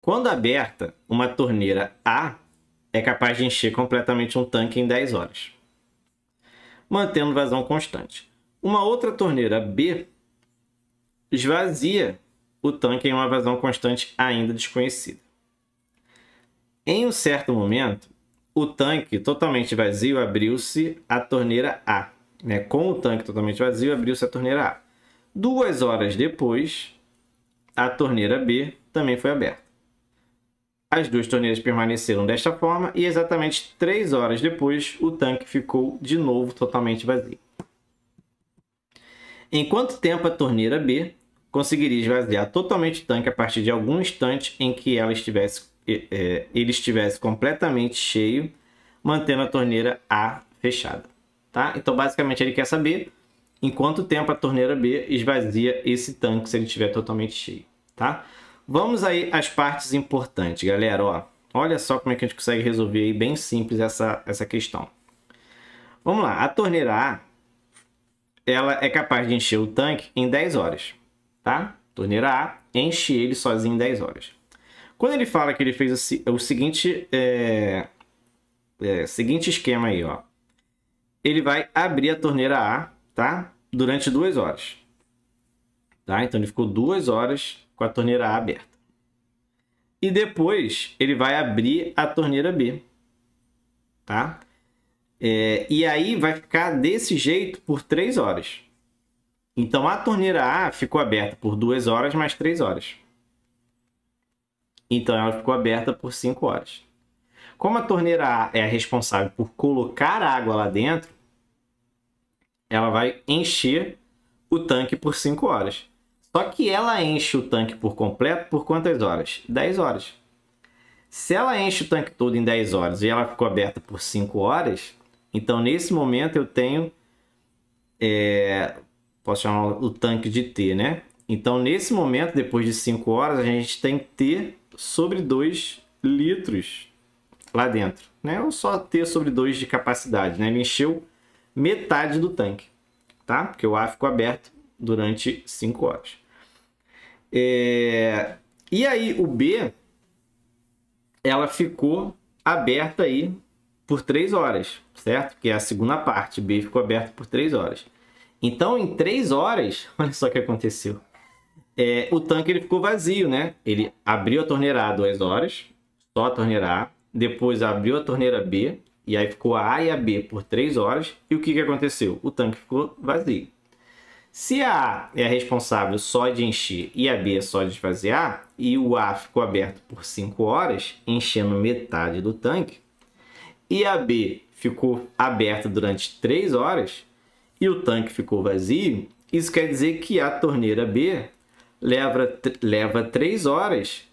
Quando aberta, uma torneira A é capaz de encher completamente um tanque em 10 horas, mantendo vazão constante. Uma outra torneira B esvazia o tanque em uma vazão constante ainda desconhecida. Em um certo momento, o tanque totalmente vazio abriu-se a torneira A. Com o tanque totalmente vazio, abriu-se a torneira A. 2 horas depois, a torneira B também foi aberta. As duas torneiras permaneceram desta forma e exatamente 3 horas depois, o tanque ficou de novo totalmente vazio. Em quanto tempo a torneira B conseguiria esvaziar totalmente o tanque a partir de algum instante em que ele estivesse completamente cheio, mantendo a torneira A fechada? Tá? Então, basicamente, ele quer saber em quanto tempo a torneira B esvazia esse tanque se ele estiver totalmente cheio. Tá? Vamos aí às partes importantes, galera. Olha só como é que a gente consegue resolver aí bem simples essa questão. Vamos lá. A torneira A, ela é capaz de encher o tanque em 10 horas. Tá? Torneira A enche ele sozinho em 10 horas. Quando ele fala que ele fez o seguinte, seguinte esquema aí, ele vai abrir a torneira A, tá? Durante 2 horas. Tá? Então ele ficou 2 horas com a torneira A aberta. E depois ele vai abrir a torneira B. Tá? E aí vai ficar desse jeito por 3 horas. Então a torneira A ficou aberta por 2 horas mais 3 horas. Então ela ficou aberta por 5 horas. Como a torneira A é a responsável por colocar água lá dentro, ela vai encher o tanque por 5 horas. Só que ela enche o tanque por completo por quantas horas? 10 horas. Se ela enche o tanque todo em 10 horas e ela ficou aberta por 5 horas, então nesse momento eu tenho, posso chamar o tanque de T, né? Então nesse momento, depois de 5 horas, a gente tem T sobre 2 litros lá dentro, né? Ou só T sobre 2 de capacidade, né? Ele encheu metade do tanque, tá? Porque o A ficou aberto durante 5 horas. E aí o B, ela ficou aberta aí por 3 horas, certo? Que é a segunda parte. B ficou aberto por 3 horas. Então, em 3 horas, olha só o que aconteceu. O tanque ele ficou vazio, né? Ele abriu a torneira A 2 horas, só a torneira A. Depois abriu a torneira B, e aí ficou a A e a B por 3 horas. E o que aconteceu? O tanque ficou vazio. Se a A é a responsável só de encher e a B é só de esvaziar, e o A ficou aberto por 5 horas, enchendo metade do tanque, e a B ficou aberta durante 3 horas, e o tanque ficou vazio, isso quer dizer que a torneira B leva 3 horas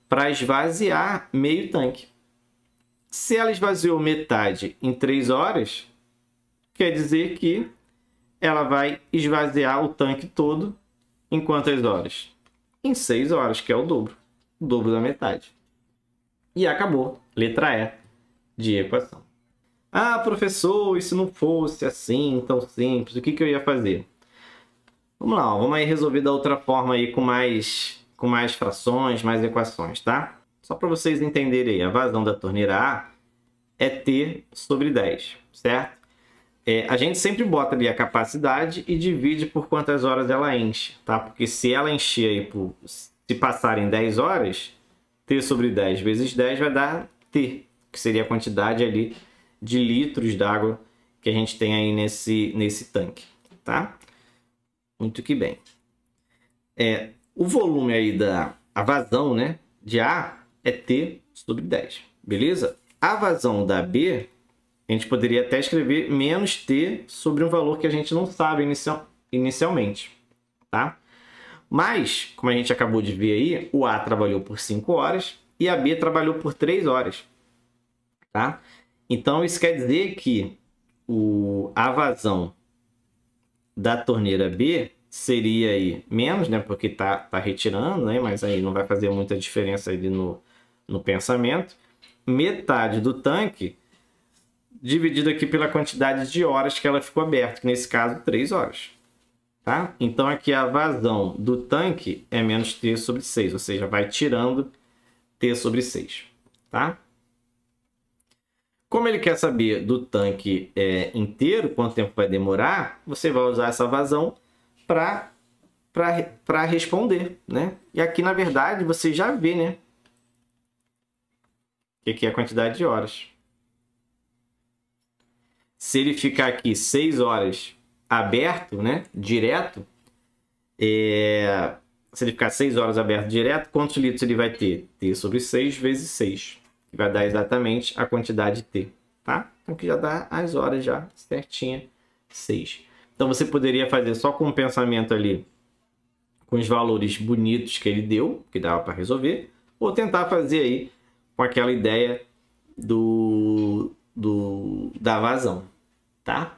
para esvaziar meio tanque. Se ela esvaziou metade em 3 horas, quer dizer que ela vai esvaziar o tanque todo em quantas horas? Em 6 horas, que é o dobro da metade. E acabou. Letra E de equação. Ah, professor, e se não fosse assim, tão simples, o que eu ia fazer? Vamos lá, vamos aí resolver da outra forma aí com mais frações, mais equações, tá? Só para vocês entenderem aí, a vazão da torneira A é T sobre 10, certo? A gente sempre bota ali a capacidade e divide por quantas horas ela enche, tá? Porque se ela encher aí se passarem 10 horas, T sobre 10 vezes 10 vai dar T, que seria a quantidade ali de litros d'água que a gente tem aí nesse tanque, tá? Muito que bem. O volume aí a vazão, né, de A é T sobre 10, beleza? A vazão da B, a gente poderia até escrever menos T sobre um valor que a gente não sabe inicialmente, tá? Mas, como a gente acabou de ver aí, o A trabalhou por 5 horas e a B trabalhou por 3 horas, tá? Então, isso quer dizer que a vazão da torneira B seria aí menos, né? Porque tá retirando, né? Mas aí não vai fazer muita diferença ali no pensamento. Metade do tanque dividido aqui pela quantidade de horas que ela ficou aberta, que nesse caso 3 horas. Tá? Então aqui a vazão do tanque é menos T sobre 6, ou seja, vai tirando T sobre 6, tá? Como ele quer saber do tanque inteiro, quanto tempo vai demorar, você vai usar essa vazão para responder, né? E aqui, na verdade, você já vê, né? Que aqui é a quantidade de horas. Se ele ficar aqui 6 horas aberto, né? Direto, se ele ficar 6 horas aberto direto, quantos litros ele vai ter? T sobre 6 vezes 6, que vai dar exatamente a quantidade T, tá? Então aqui já dá as horas já certinha, 6. Então você poderia fazer só com o pensamento ali, com os valores bonitos que ele deu, que dava para resolver, ou tentar fazer aí com aquela ideia da vazão, tá?